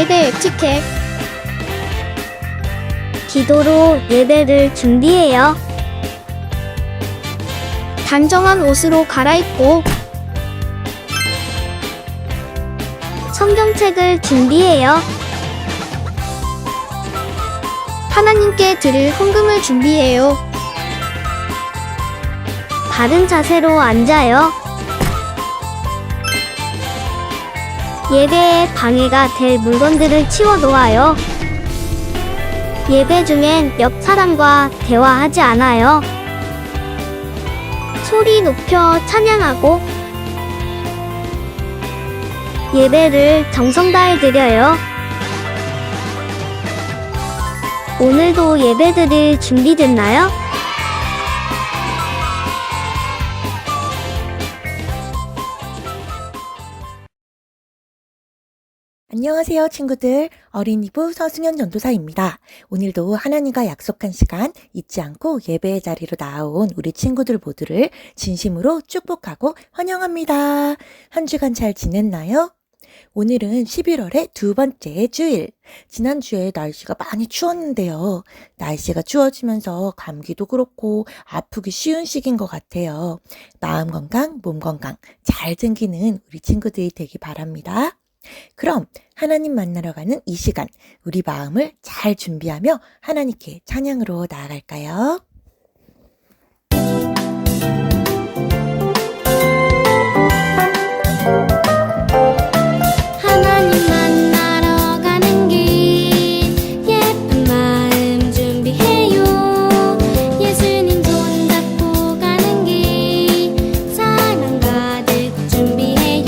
예배 에티켓. 기도로 예배를 준비해요. 단정한 옷으로 갈아입고 성경책을 준비해요. 하나님께 드릴 헌금을 준비해요. 바른 자세로 앉아요. 예배에 방해가 될 물건들을 치워 놓아요. 예배 중엔 옆 사람과 대화하지 않아요. 소리 높여 찬양하고 예배를 정성 다해 드려요. 오늘도 예배드릴 준비됐나요? 안녕하세요 친구들, 어린이부 서승현 전도사입니다. 오늘도 하나님과 약속한 시간 잊지 않고 예배의 자리로 나온 우리 친구들 모두를 진심으로 축복하고 환영합니다. 한 주간 잘 지냈나요? 오늘은 11월의 두 번째 주일. 지난주에 날씨가 많이 추웠는데요. 날씨가 추워지면서 감기도 그렇고 아프기 쉬운 시기인 것 같아요. 마음 건강, 몸 건강 잘 챙기는 우리 친구들이 되기 바랍니다. 그럼 하나님 만나러 가는 이 시간, 우리 마음을 잘 준비하며 하나님께 찬양으로 나아갈까요? 하나님 만나러 가는 길 예쁜 마음 준비해요. 예수님 손잡고 가는 길 사랑 가득 준비해요.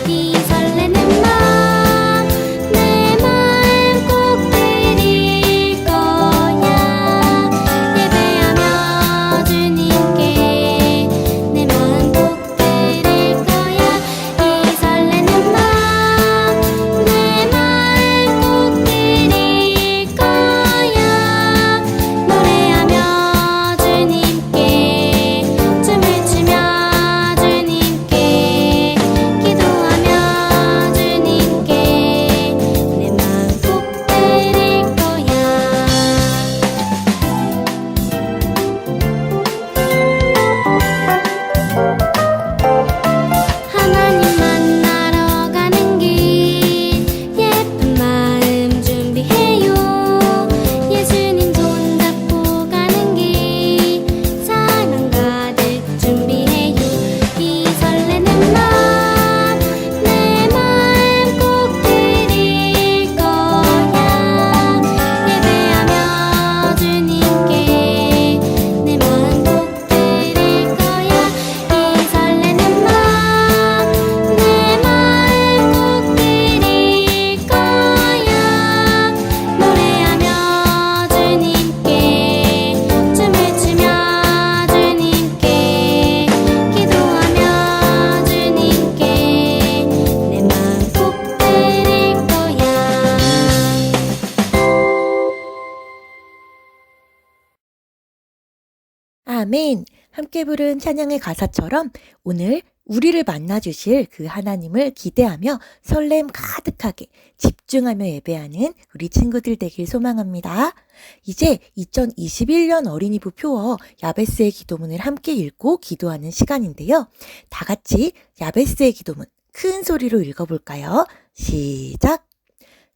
이 설레는 마음 내 마음 꼭 드릴 거야. 예배하며 주님께 내 마음 꼭 드릴 거야. 이 설레는 마음 내 마음 꼭 드릴 거야. 노래하며 주님께 춤을 추며 주님께 기도하며 주님께 내 마음 꼭 드릴 거야. 하나님 만나러 가는 길 예쁜 마음 준비해요. 예수님 손잡고 가는 길 사랑 가득 준비해요. 이 설레는 마음 내 마음 꼭 드릴 거야. 예배하며 주님께 내 마음 꼭 드릴 거야. 이 설레는 마음 내 마음 꼭 드릴 거야. 노래하며 주님께 춤을 추며 주님께 기도하며 주님께 내 마음 꼭 드릴 거야. 아멘. 함께 부른 찬양의 가사처럼 오늘 우리를 만나주실 그 하나님을 기대하며 설렘 가득하게 집중하며 예배하는 우리 친구들 되길 소망합니다. 이제 2021년 어린이부 표어 야베스의 기도문을 함께 읽고 기도하는 시간인데요. 다 같이 야베스의 기도문 큰 소리로 읽어볼까요? 시작!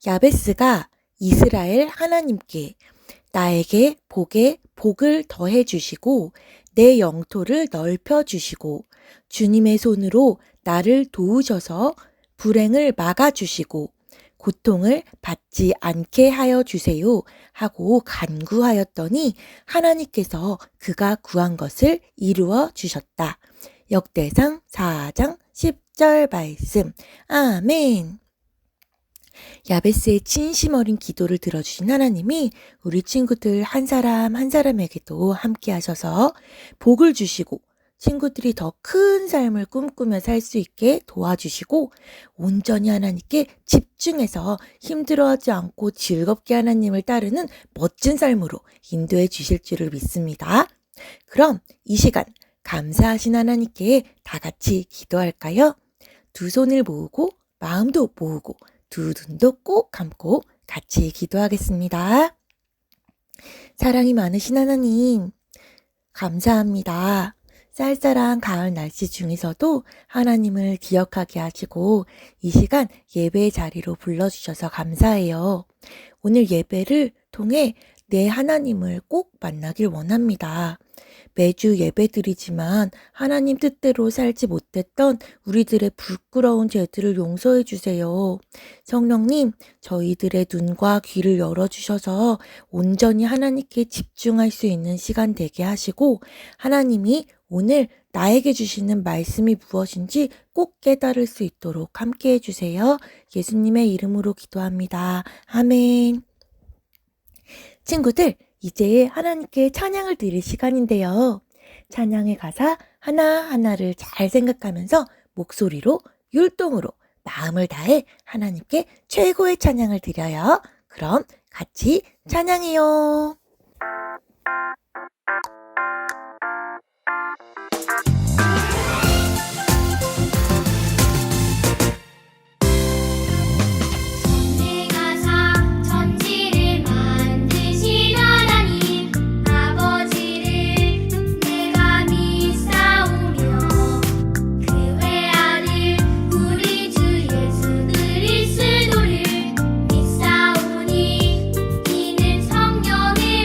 야베스가 이스라엘 하나님께 나에게 복을 더해 주시고 내 영토를 넓혀 주시고 주님의 손으로 나를 도우셔서 불행을 막아 주시고 고통을 받지 않게 하여 주세요 하고 간구하였더니 하나님께서 그가 구한 것을 이루어 주셨다. 역대상 4장 10절 말씀. 아멘. 야베스의 진심 어린 기도를 들어주신 하나님이 우리 친구들 한 사람 한 사람에게도 함께 하셔서 복을 주시고 친구들이 더 큰 삶을 꿈꾸며 살 수 있게 도와주시고 온전히 하나님께 집중해서 힘들어하지 않고 즐겁게 하나님을 따르는 멋진 삶으로 인도해 주실 줄을 믿습니다. 그럼 이 시간 감사하신 하나님께 다 같이 기도할까요? 두 손을 모으고 마음도 모으고 두 눈도 꼭 감고 같이 기도하겠습니다. 사랑이 많으신 하나님, 감사합니다. 쌀쌀한 가을 날씨 중에서도 하나님을 기억하게 하시고 이 시간 예배의 자리로 불러주셔서 감사해요. 오늘 예배를 통해 내 하나님을 꼭 만나길 원합니다. 매주 예배드리지만 하나님 뜻대로 살지 못했던 우리들의 부끄러운 죄들을 용서해 주세요. 성령님, 저희들의 눈과 귀를 열어주셔서 온전히 하나님께 집중할 수 있는 시간 되게 하시고 하나님이 오늘 나에게 주시는 말씀이 무엇인지 꼭 깨달을 수 있도록 함께 해주세요. 예수님의 이름으로 기도합니다. 아멘. 친구들, 이제 하나님께 찬양을 드릴 시간인데요. 찬양의 가사 하나하나를 잘 생각하면서 목소리로 율동으로 마음을 다해 하나님께 최고의 찬양을 드려요. 그럼 같이 찬양해요. 내가사 천지를 만드신 하나님 아버지를 내가 믿사오며 그 외아들 우리 주 예수 그리스도를 믿사오니 이는 성령의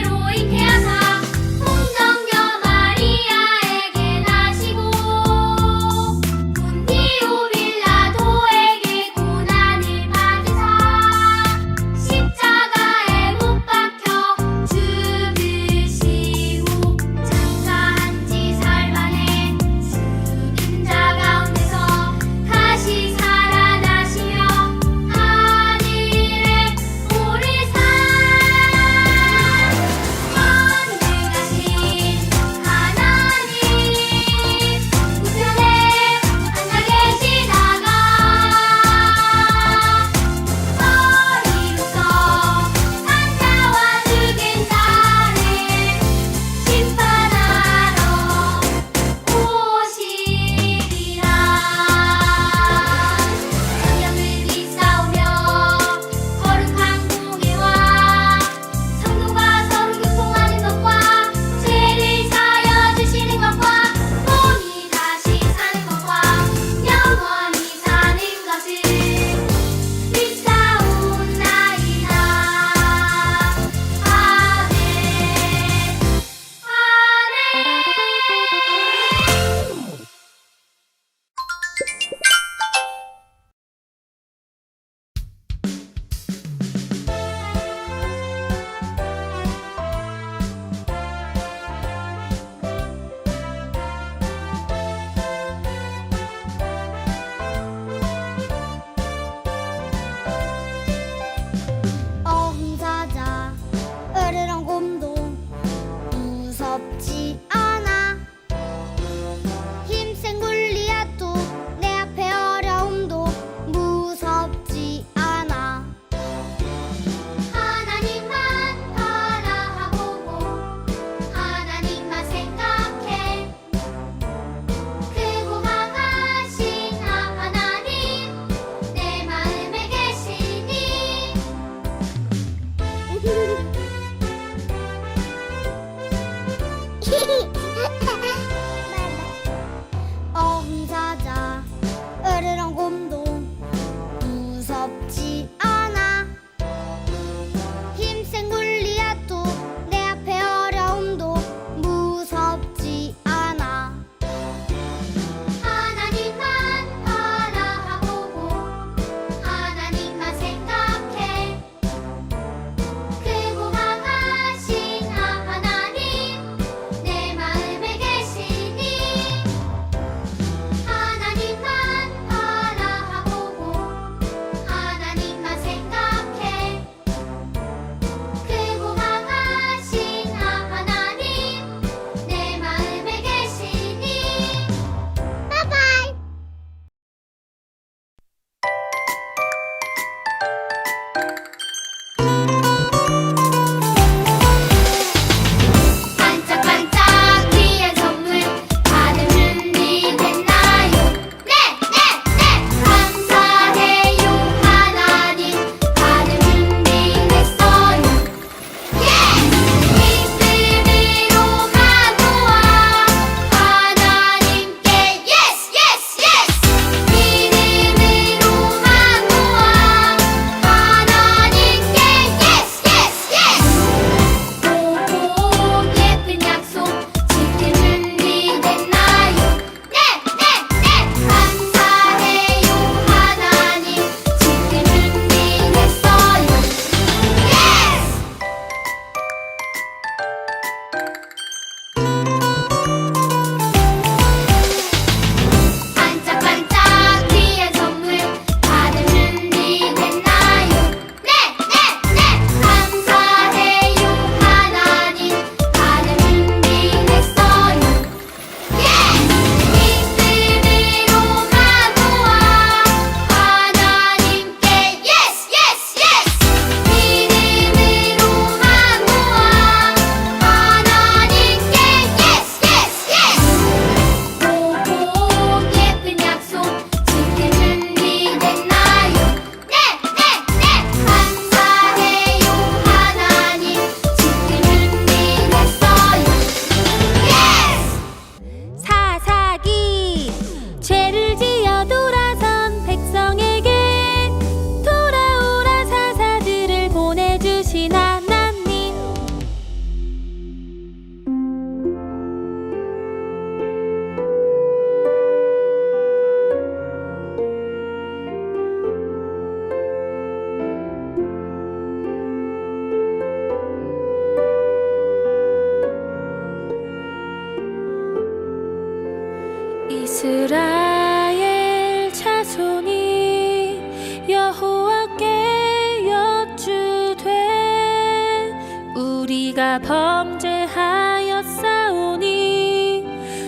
우리가 범죄하였사오니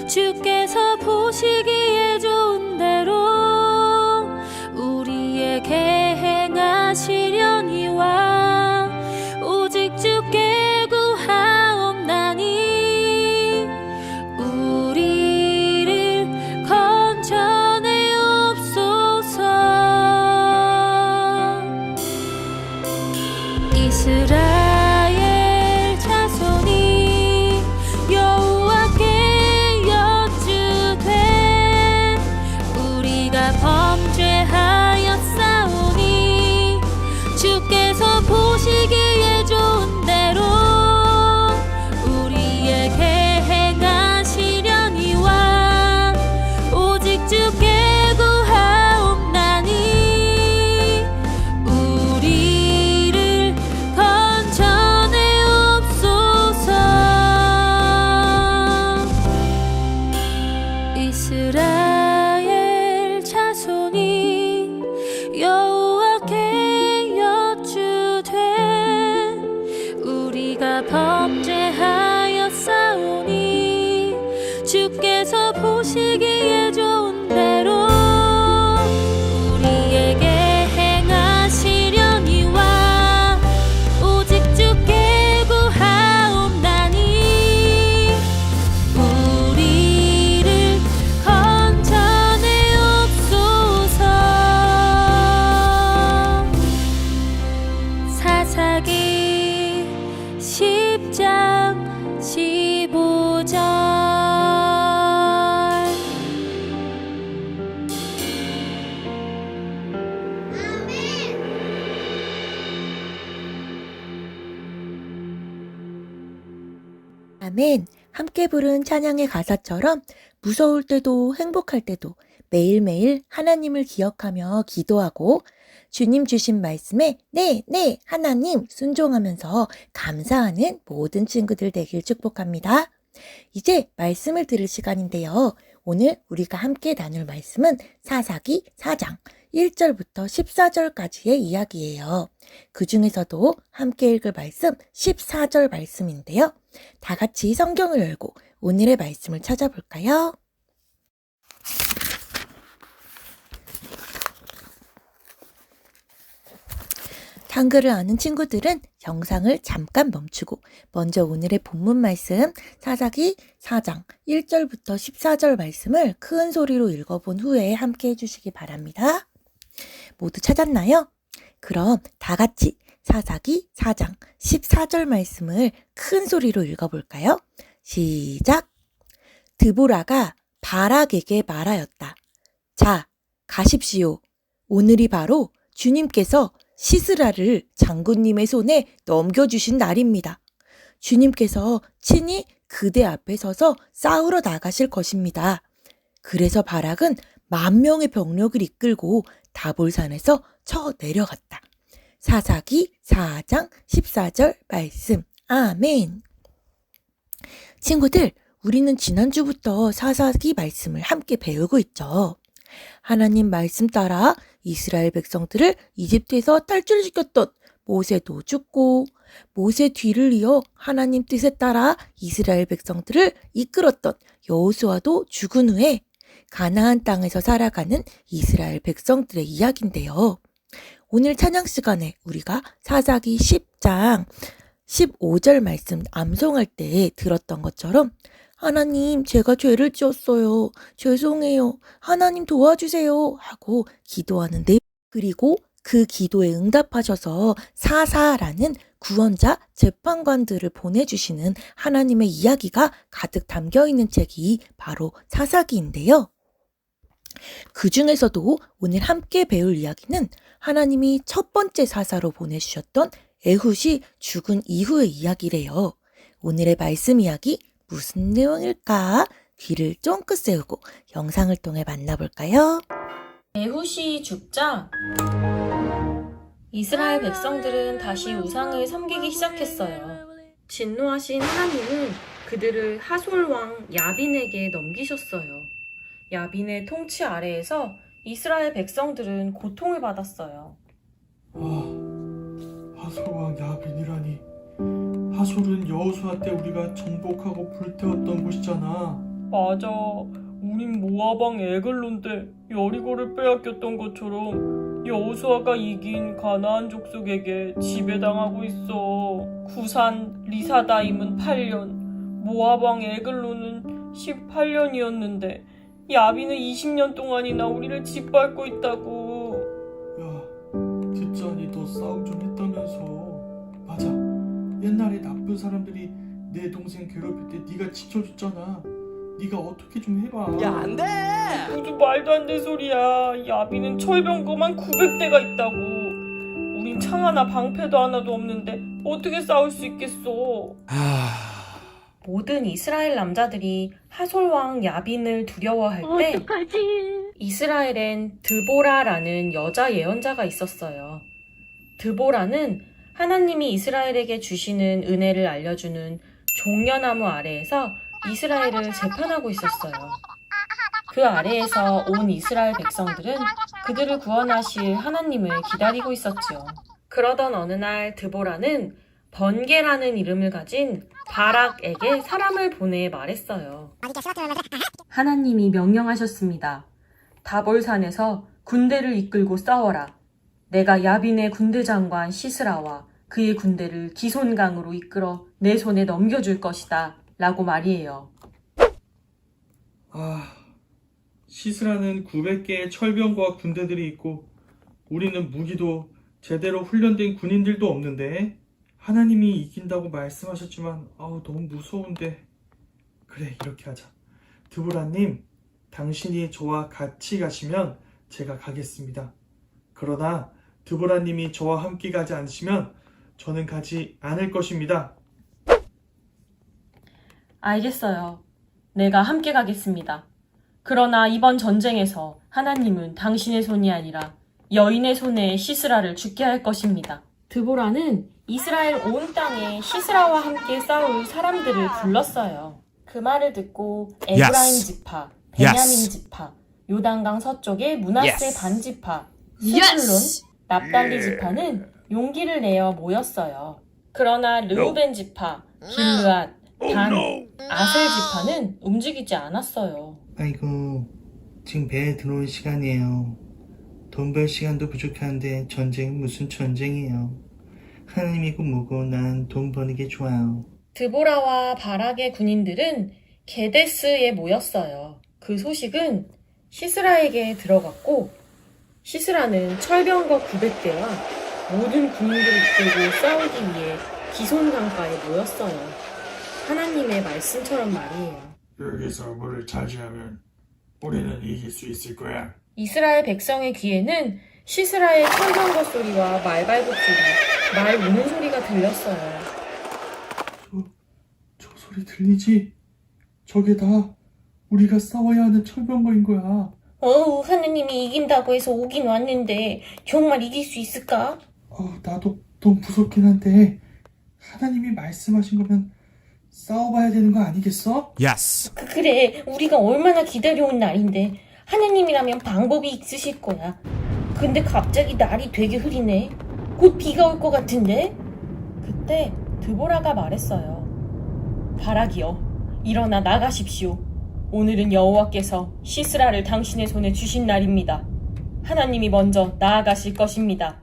주께서 보시기에 좋은 대로 우리에게 행하시려니와 오직 주께 구하옵나니 우리를 건져내옵소서. 이스라엘 자손이 여호와께 여쭈되 우리가 범죄하였사오니 주께서 보시기에 좋은 대로 우리에게 행하시려니와 오직 주께 구하옵나니 우리를 건져내옵소서. 이스라엘 자손이 여호와께 여쭈되 우리가 범죄하였사오니 주께서 보시기에 좋은 대로 우리에게 행하시려니와 오직 주께 구하옵나니 우리를 건져내옵소서. 사사기 10장 15절. 아멘. 함께 부른 찬양의 가사처럼 무서울 때도 행복할 때도 매일매일 하나님을 기억하며 기도하고 주님 주신 말씀에 네, 네, 하나님 순종하면서 감사하는 모든 친구들 되길 축복합니다. 이제 말씀을 들을 시간인데요. 오늘 우리가 함께 나눌 말씀은 사사기 4장 1절부터 14절까지의 이야기예요. 그 중에서도 함께 읽을 말씀 14절 말씀인데요. 다 같이 성경을 열고 오늘의 말씀을 찾아볼까요? 한글을 아는 친구들은 영상을 잠깐 멈추고 먼저 오늘의 본문 말씀 사사기 4장 1절부터 14절 말씀을 큰 소리로 읽어본 후에 함께 해주시기 바랍니다. 모두 찾았나요? 그럼 다 같이 사사기 4장 14절 말씀을 큰 소리로 읽어볼까요? 시작! 드보라가 바락에게 말하였다. 자, 가십시오. 오늘이 바로 주님께서 시스라를 장군님의 손에 넘겨주신 날입니다. 주님께서 친히 그대 앞에 서서 싸우러 나가실 것입니다. 그래서 바락은 10,000명의 병력을 이끌고 다볼산에서 쳐 내려갔다. 사사기 4장 14절 말씀. 아멘. 친구들, 우리는 지난주부터 사사기 말씀을 함께 배우고 있죠. 하나님 말씀 따라 이스라엘 백성들을 이집트에서 탈출시켰던 모세도 죽고 모세 뒤를 이어 하나님 뜻에 따라 이스라엘 백성들을 이끌었던 여호수아도 죽은 후에 가나안 땅에서 살아가는 이스라엘 백성들의 이야기인데요. 오늘 찬양 시간에 우리가 사사기 10장 15절 말씀 암송할 때 들었던 것처럼 하나님, 제가 죄를 지었어요. 죄송해요. 하나님 도와주세요. 하고 기도하는데 그리고 그 기도에 응답하셔서 사사라는 구원자 재판관들을 보내주시는 하나님의 이야기가 가득 담겨있는 책이 바로 사사기인데요. 그 중에서도 오늘 함께 배울 이야기는 하나님이 첫 번째 사사로 보내주셨던 에훗이 죽은 이후의 이야기래요. 오늘의 말씀 이야기 무슨 내용일까? 귀를 쫑긋 세우고 영상을 통해 만나볼까요? 에훗이 죽자 이스라엘 백성들은 다시 우상을 섬기기 시작했어요. 진노하신 하나님은 그들을 하솔 왕 야빈에게 넘기셨어요. 야빈의 통치 아래에서 이스라엘 백성들은 고통을 받았어요. 하솔왕 야빈이라니. 하솔은 여호수아 때 우리가 정복하고 불태웠던 곳이잖아. 맞아. 우린 모아방 에글론 때 여리고를 빼앗겼던 것처럼 여호수아가 이긴 가나안 족속에게 지배당하고 있어. 구산 리사다임은 8년, 모아방 에글론은 18년이었는데 야비는 20년 동안이나 우리를 짓밟고 있다고. 야, 듣자니 너 싸움 좀 했다면서. 맞아. 옛날에 나쁜 사람들이 내 동생 괴롭힐 때 네가 지켜줬잖아. 네가 어떻게 좀 해봐. 야, 안 돼! 무슨 말도 안 되는 소리야. 야비는 철병거만 900대가 있다고. 우린 창 하나 방패도 하나도 없는데 어떻게 싸울 수 있겠어. 모든 이스라엘 남자들이 하솔 왕 야빈을 두려워할 때 이스라엘엔 드보라라는 여자 예언자가 있었어요. 드보라는 하나님이 이스라엘에게 주시는 은혜를 알려주는 종려나무 아래에서 이스라엘을 재판하고 있었어요. 그 아래에서 온 이스라엘 백성들은 그들을 구원하실 하나님을 기다리고 있었죠. 그러던 어느 날 드보라는 번개라는 이름을 가진 바락에게 사람을 보내 말했어요. 하나님이 명령하셨습니다. 다볼산에서 군대를 이끌고 싸워라. 내가 야빈의 군대 장관 시스라와 그의 군대를 기손강으로 이끌어 내 손에 넘겨줄 것이다. 라고 말이에요. 시스라는 900개의 철병과 군대들이 있고 우리는 무기도 제대로 훈련된 군인들도 없는데 하나님이 이긴다고 말씀하셨지만 너무 무서운데. 그래, 이렇게 하자. 드보라님, 당신이 저와 같이 가시면 제가 가겠습니다. 그러나 드보라님이 저와 함께 가지 않으시면 저는 가지 않을 것입니다. 알겠어요. 내가 함께 가겠습니다. 그러나 이번 전쟁에서 하나님은 당신의 손이 아니라 여인의 손에 시스라를 죽게 할 것입니다. 드보라는 이스라엘 온 땅에 시스라와 함께 싸울 사람들을 불렀어요. 그 말을 듣고 에브라임 지파, 베냐민 지파, 요단강 서쪽의 므낫세 반지파, 스불론, 납달리 지파는 용기를 내어 모였어요. 그러나 르우벤 지파, 길르앗, 단, 아셀 지파는 움직이지 않았어요. 아이고, 지금 배에 들어올 시간이에요. 돈 벌 시간도 부족한데 전쟁은 무슨 전쟁이에요. 하나님이고 뭐고 난 돈 버는 게 좋아요. 드보라와 바락의 군인들은 게데스에 모였어요. 그 소식은 시스라에게 들어갔고 시스라는 철병거 900대와 모든 군인들을 이끌고 싸우기 위해 기손강가에 모였어요. 하나님의 말씀처럼 말이에요. 여기서 물을 차지하면 우리는 이길 수 있을 거야. 이스라엘 백성의 귀에는 시스라의 철병거 소리와 말발굽 소리, 말 우는 소리가 들렸어요. 저 소리 들리지? 저게 다 우리가 싸워야 하는 철병거인 거야. 하나님이 이긴다고 해서 오긴 왔는데 정말 이길 수 있을까? 나도 너무 무섭긴 한데 하나님이 말씀하신 거면 싸워봐야 되는 거 아니겠어? Yes. 그래, 우리가 얼마나 기다려온 날인데 하나님이라면 방법이 있으실 거야. 근데 갑자기 날이 되게 흐리네. 곧 비가 올 것 같은데? 그때 드보라가 말했어요. 바락이여, 일어나 나가십시오. 오늘은 여호와께서 시스라를 당신의 손에 주신 날입니다. 하나님이 먼저 나아가실 것입니다.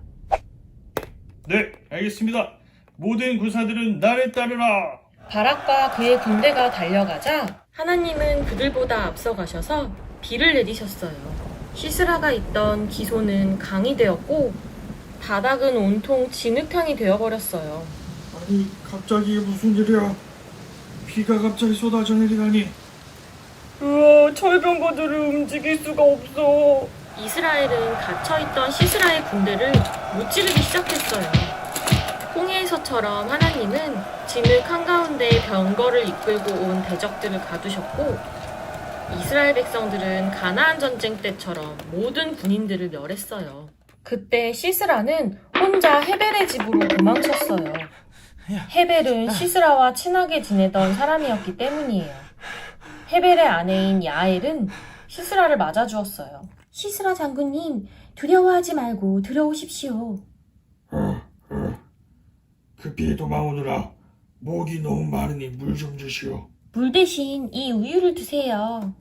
네, 알겠습니다. 모든 군사들은 나를 따르라. 바락과 그의 군대가 달려가자 하나님은 그들보다 앞서가셔서 비를 내리셨어요. 시스라가 있던 기손은 강이 되었고 바닥은 온통 진흙탕이 되어버렸어요. 아니, 갑자기 이게 무슨 일이야? 비가 갑자기 쏟아져 내리다니. 우와, 철병거들을 움직일 수가 없어. 이스라엘은 갇혀있던 시스라의 군대를 무찌르기 시작했어요. 홍해에서처럼 하나님은 진흙 한가운데 병거를 이끌고 온 대적들을 가두셨고 이스라엘 백성들은 가나안 전쟁 때처럼 모든 군인들을 멸했어요. 그때 시스라는 혼자 헤벨의 집으로 도망쳤어요. 헤벨은 시스라와 친하게 지내던 사람이었기 때문이에요. 헤벨의 아내인 야엘은 시스라를 맞아주었어요. 시스라 장군님, 두려워하지 말고 들어오십시오. 그 비에 도망오느라 목이 너무 마르니 물 좀 주시오. 물 대신 이 우유를 드세요.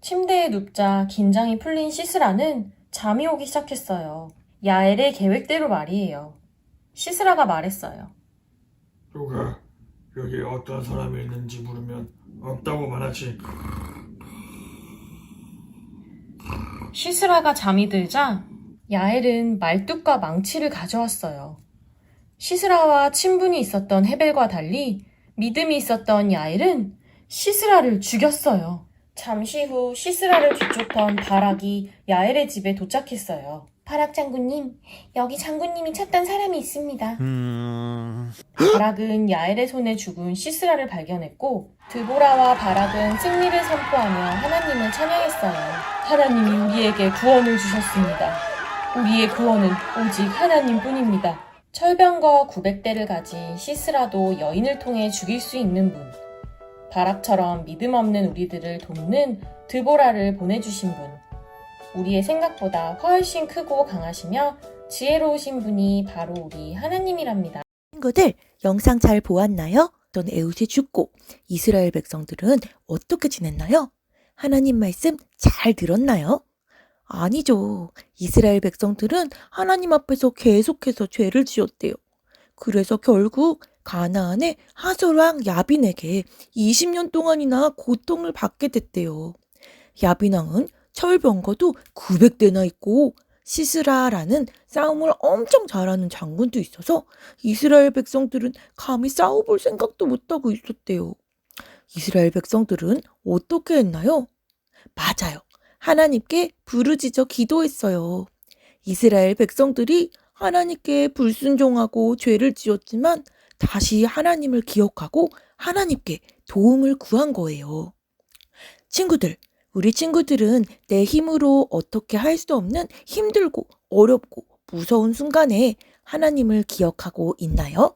침대에 눕자 긴장이 풀린 시스라는 잠이 오기 시작했어요. 야엘의 계획대로 말이에요. 시스라가 말했어요. 누가 여기 어떤 사람이 있는지 물으면 없다고 말하지. 시스라가 잠이 들자 야엘은 말뚝과 망치를 가져왔어요. 시스라와 친분이 있었던 헤벨과 달리 믿음이 있었던 야엘은 시스라를 죽였어요. 잠시 후 시스라를 뒤쫓던 바락이 야엘의 집에 도착했어요. 바락 장군님, 여기 장군님이 찾던 사람이 있습니다. 바락은 야엘의 손에 죽은 시스라를 발견했고 드보라와 바락은 승리를 선포하며 하나님을 찬양했어요. 하나님이 우리에게 구원을 주셨습니다. 우리의 구원은 오직 하나님뿐입니다. 철병거 900대를 가진 시스라도 여인을 통해 죽일 수 있는 분, 바락처럼 믿음 없는 우리들을 돕는 드보라를 보내주신 분, 우리의 생각보다 훨씬 크고 강하시며 지혜로우신 분이 바로 우리 하나님이랍니다. 친구들, 영상 잘 보았나요? 전 에웃이 죽고 이스라엘 백성들은 어떻게 지냈나요? 하나님 말씀 잘 들었나요? 아니죠. 이스라엘 백성들은 하나님 앞에서 계속해서 죄를 지었대요. 그래서 결국 가나안의 하솔왕 야빈에게 20년 동안이나 고통을 받게 됐대요. 야빈왕은 철병거도 900대나 있고 시스라라는 싸움을 엄청 잘하는 장군도 있어서 이스라엘 백성들은 감히 싸워볼 생각도 못하고 있었대요. 이스라엘 백성들은 어떻게 했나요? 맞아요. 하나님께 부르짖어 기도했어요. 이스라엘 백성들이 하나님께 불순종하고 죄를 지었지만 다시 하나님을 기억하고 하나님께 도움을 구한 거예요. 친구들, 우리 친구들은 내 힘으로 어떻게 할 수 없는 힘들고 어렵고 무서운 순간에 하나님을 기억하고 있나요?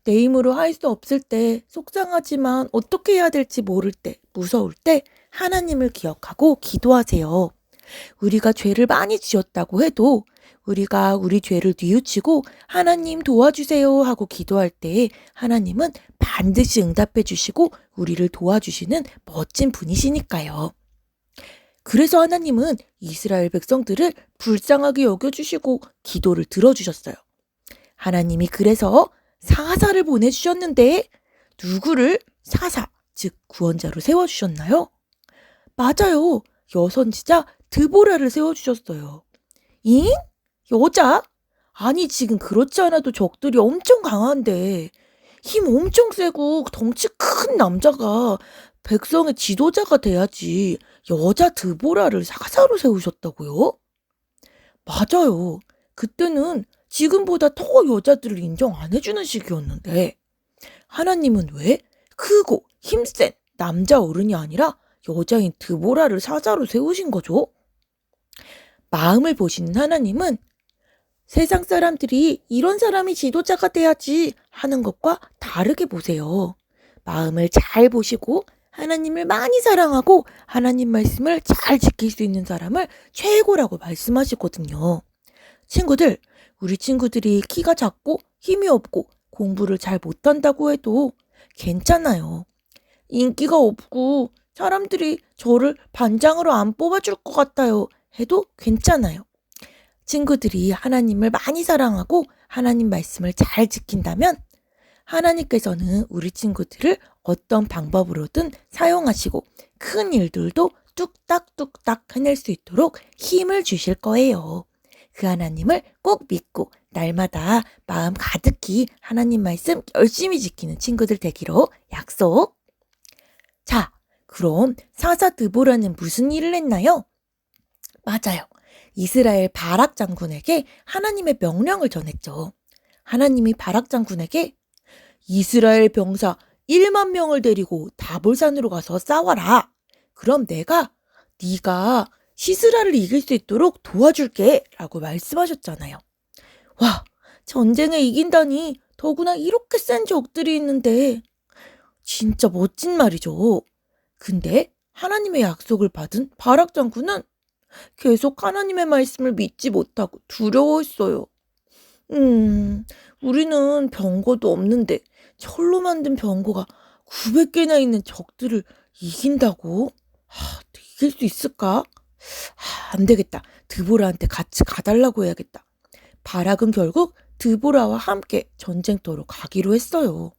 내 힘으로 할 수 없을 때, 속상하지만 어떻게 해야 될지 모를 때, 무서울 때 하나님을 기억하고 기도하세요. 우리가 죄를 많이 지었다고 해도 우리가 우리 죄를 뉘우치고 하나님 도와주세요 하고 기도할 때 하나님은 반드시 응답해 주시고 우리를 도와주시는 멋진 분이시니까요. 그래서 하나님은 이스라엘 백성들을 불쌍하게 여겨주시고 기도를 들어주셨어요. 하나님이 그래서 사사를 보내주셨는데 누구를 사사, 즉 구원자로 세워주셨나요? 맞아요. 여선지자 드보라를 세워주셨어요. 잉? 여자? 아니 지금 그렇지 않아도 적들이 엄청 강한데 힘 엄청 세고 덩치 큰 남자가 백성의 지도자가 돼야지 여자 드보라를 사사로 세우셨다고요? 맞아요. 그때는 지금보다 더 여자들을 인정 안 해주는 시기였는데 하나님은 왜 크고 힘센 남자 어른이 아니라 여자인 드보라를 사자로 세우신 거죠? 마음을 보시는 하나님은 세상 사람들이 이런 사람이 지도자가 돼야지 하는 것과 다르게 보세요. 마음을 잘 보시고 하나님을 많이 사랑하고 하나님 말씀을 잘 지킬 수 있는 사람을 최고라고 말씀하시거든요. 친구들, 우리 친구들이 키가 작고 힘이 없고 공부를 잘 못한다고 해도 괜찮아요. 인기가 없고 사람들이 저를 반장으로 안 뽑아줄 것 같아요 해도 괜찮아요. 친구들이 하나님을 많이 사랑하고 하나님 말씀을 잘 지킨다면 하나님께서는 우리 친구들을 어떤 방법으로든 사용하시고 큰 일들도 뚝딱뚝딱 해낼 수 있도록 힘을 주실 거예요. 그 하나님을 꼭 믿고 날마다 마음 가득히 하나님 말씀 열심히 지키는 친구들 되기로 약속. 자, 그럼 사사 드보라는 무슨 일을 했나요? 맞아요. 이스라엘 바락 장군에게 하나님의 명령을 전했죠. 하나님이 바락 장군에게 이스라엘 병사 1만 명을 데리고 다볼산으로 가서 싸워라. 그럼 네가 시스라를 이길 수 있도록 도와줄게 라고 말씀하셨잖아요. 와, 전쟁에 이긴다니 더구나 이렇게 센 적들이 있는데 진짜 멋진 말이죠. 근데 하나님의 약속을 받은 바락 장군은 계속 하나님의 말씀을 믿지 못하고 두려워했어요. 우리는 병거도 없는데 철로 만든 병거가 900개나 있는 적들을 이긴다고? 이길 수 있을까? 안 되겠다. 드보라한테 같이 가달라고 해야겠다. 바락은 결국 드보라와 함께 전쟁터로 가기로 했어요.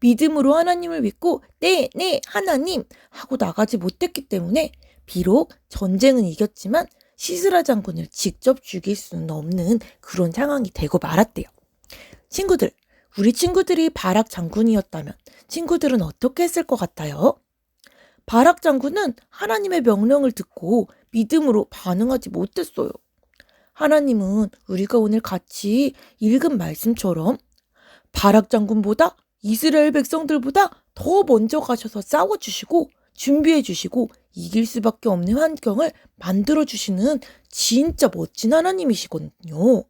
믿음으로 하나님을 믿고 네, 하나님 하고 나가지 못했기 때문에 비록 전쟁은 이겼지만 시스라 장군을 직접 죽일 수는 없는 그런 상황이 되고 말았대요. 친구들, 우리 친구들이 바락 장군이었다면 친구들은 어떻게 했을 것 같아요? 바락 장군은 하나님의 명령을 듣고 믿음으로 반응하지 못했어요. 하나님은 우리가 오늘 같이 읽은 말씀처럼 바락 장군보다 이스라엘 백성들보다 더 먼저 가셔서 싸워주시고 준비해주시고 이길 수밖에 없는 환경을 만들어주시는 진짜 멋진 하나님이시거든요.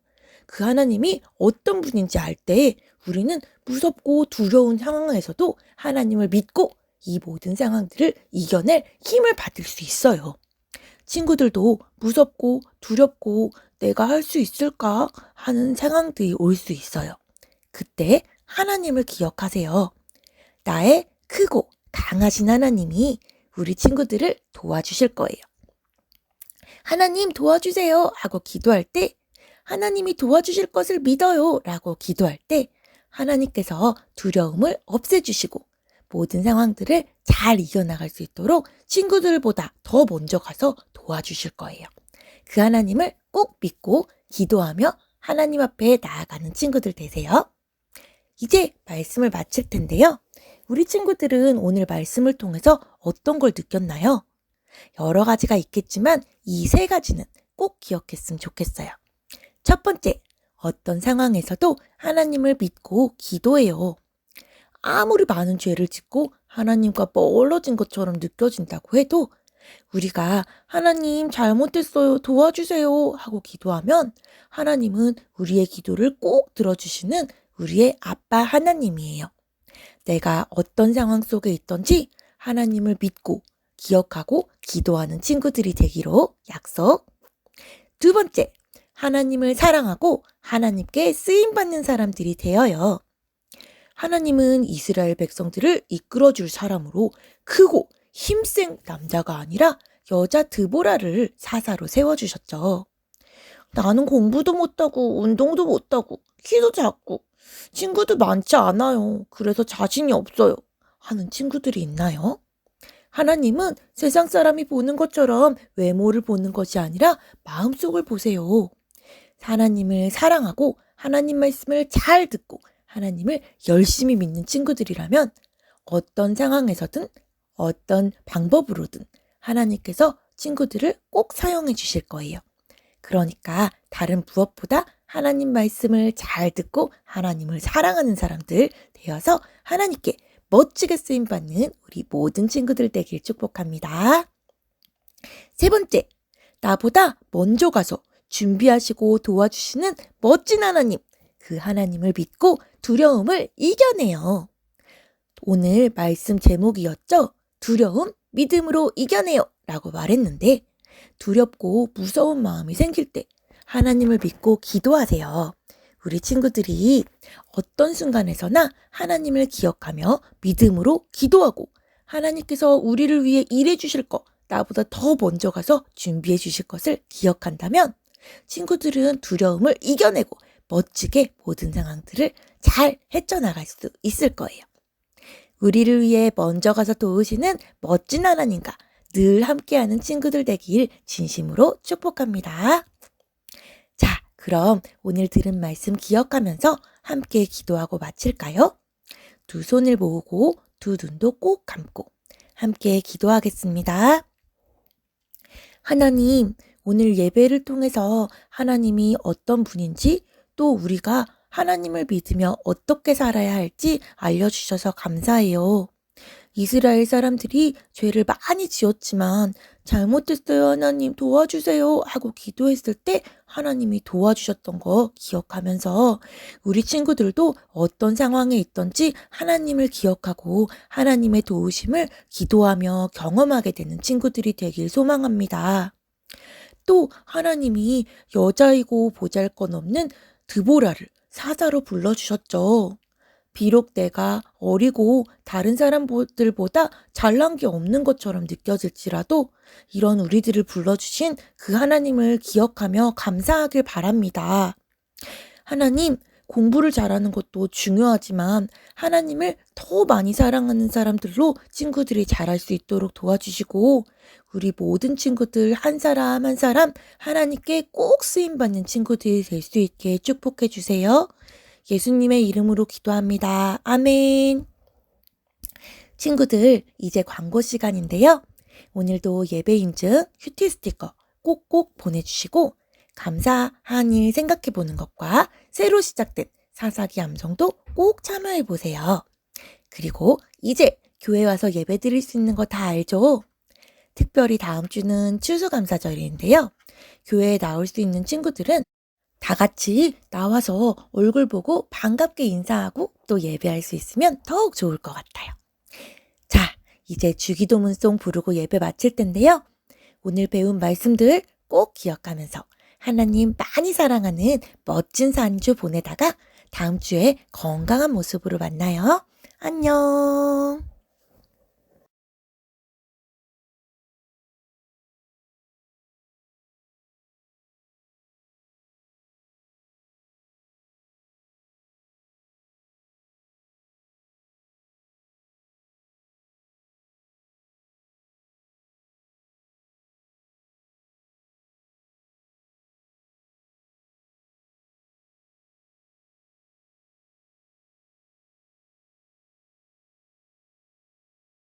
그 하나님이 어떤 분인지 알 때 우리는 무섭고 두려운 상황에서도 하나님을 믿고 이 모든 상황들을 이겨낼 힘을 받을 수 있어요. 친구들도 무섭고 두렵고 내가 할 수 있을까 하는 상황들이 올 수 있어요. 그때 하나님을 기억하세요. 나의 크고 강하신 하나님이 우리 친구들을 도와주실 거예요. 하나님 도와주세요 하고 기도할 때 하나님이 도와주실 것을 믿어요 라고 기도할 때 하나님께서 두려움을 없애주시고 모든 상황들을 잘 이겨나갈 수 있도록 친구들보다 더 먼저 가서 도와주실 거예요. 그 하나님을 꼭 믿고 기도하며 하나님 앞에 나아가는 친구들 되세요. 이제 말씀을 마칠 텐데요. 우리 친구들은 오늘 말씀을 통해서 어떤 걸 느꼈나요? 여러 가지가 있겠지만 이 3가지는 꼭 기억했으면 좋겠어요. 첫 번째, 어떤 상황에서도 하나님을 믿고 기도해요. 아무리 많은 죄를 짓고 하나님과 멀어진 것처럼 느껴진다고 해도 우리가 하나님 잘못했어요 도와주세요 하고 기도하면 하나님은 우리의 기도를 꼭 들어주시는 우리의 아빠 하나님이에요. 내가 어떤 상황 속에 있던지 하나님을 믿고 기억하고 기도하는 친구들이 되기로 약속. 두 번째, 하나님을 사랑하고 하나님께 쓰임받는 사람들이 되어요. 하나님은 이스라엘 백성들을 이끌어줄 사람으로 크고 힘센 남자가 아니라 여자 드보라를 사사로 세워주셨죠. 나는 공부도 못하고 운동도 못하고 키도 작고 친구도 많지 않아요. 그래서 자신이 없어요. 하는 친구들이 있나요? 하나님은 세상 사람이 보는 것처럼 외모를 보는 것이 아니라 마음속을 보세요. 하나님을 사랑하고 하나님 말씀을 잘 듣고 하나님을 열심히 믿는 친구들이라면 어떤 상황에서든 어떤 방법으로든 하나님께서 친구들을 꼭 사용해 주실 거예요. 그러니까 다른 무엇보다 하나님 말씀을 잘 듣고 하나님을 사랑하는 사람들 되어서 하나님께 멋지게 쓰임받는 우리 모든 친구들 되길 축복합니다. 세 번째, 나보다 먼저 가서 준비하시고 도와주시는 멋진 하나님, 그 하나님을 믿고 두려움을 이겨내요. 오늘 말씀 제목이었죠? 두려움, 믿음으로 이겨내요 라고 말했는데 두렵고 무서운 마음이 생길 때 하나님을 믿고 기도하세요. 우리 친구들이 어떤 순간에서나 하나님을 기억하며 믿음으로 기도하고 하나님께서 우리를 위해 일해 주실 것, 나보다 더 먼저 가서 준비해 주실 것을 기억한다면 친구들은 두려움을 이겨내고 멋지게 모든 상황들을 잘 헤쳐나갈 수 있을 거예요. 우리를 위해 먼저 가서 도우시는 멋진 하나님과 늘 함께하는 친구들 되길 진심으로 축복합니다. 자, 그럼 오늘 들은 말씀 기억하면서 함께 기도하고 마칠까요? 두 손을 모으고 두 눈도 꼭 감고 함께 기도하겠습니다. 하나님, 오늘 예배를 통해서 하나님이 어떤 분인지 또 우리가 하나님을 믿으며 어떻게 살아야 할지 알려주셔서 감사해요. 이스라엘 사람들이 죄를 많이 지었지만 잘못했어요 하나님 도와주세요 하고 기도했을 때 하나님이 도와주셨던 거 기억하면서 우리 친구들도 어떤 상황에 있던지 하나님을 기억하고 하나님의 도우심을 기도하며 경험하게 되는 친구들이 되길 소망합니다. 또 하나님이 여자이고 보잘것없는 드보라를 사자로 불러주셨죠. 비록 내가 어리고 다른 사람들보다 잘난 게 없는 것처럼 느껴질지라도 이런 우리들을 불러주신 그 하나님을 기억하며 감사하길 바랍니다. 하나님, 공부를 잘하는 것도 중요하지만 하나님을 더 많이 사랑하는 사람들로 친구들이 잘할 수 있도록 도와주시고 우리 모든 친구들 한 사람 한 사람 하나님께 꼭 쓰임받는 친구들이 될 수 있게 축복해 주세요. 예수님의 이름으로 기도합니다. 아멘. 친구들, 이제 광고 시간인데요. 오늘도 예배 인증 큐티 스티커 꼭꼭 보내주시고 감사한 일 생각해 보는 것과 새로 시작된 사사기 암송도 꼭 참여해 보세요. 그리고 이제 교회 와서 예배 드릴 수 있는 거 다 알죠? 특별히 다음 주는 추수감사절인데요. 교회에 나올 수 있는 친구들은 다 같이 나와서 얼굴 보고 반갑게 인사하고 또 예배할 수 있으면 더욱 좋을 것 같아요. 자, 이제 주기도문송 부르고 예배 마칠 텐데요. 오늘 배운 말씀들 꼭 기억하면서 하나님 많이 사랑하는 멋진 한 주 보내다가 다음 주에 건강한 모습으로 만나요. 안녕.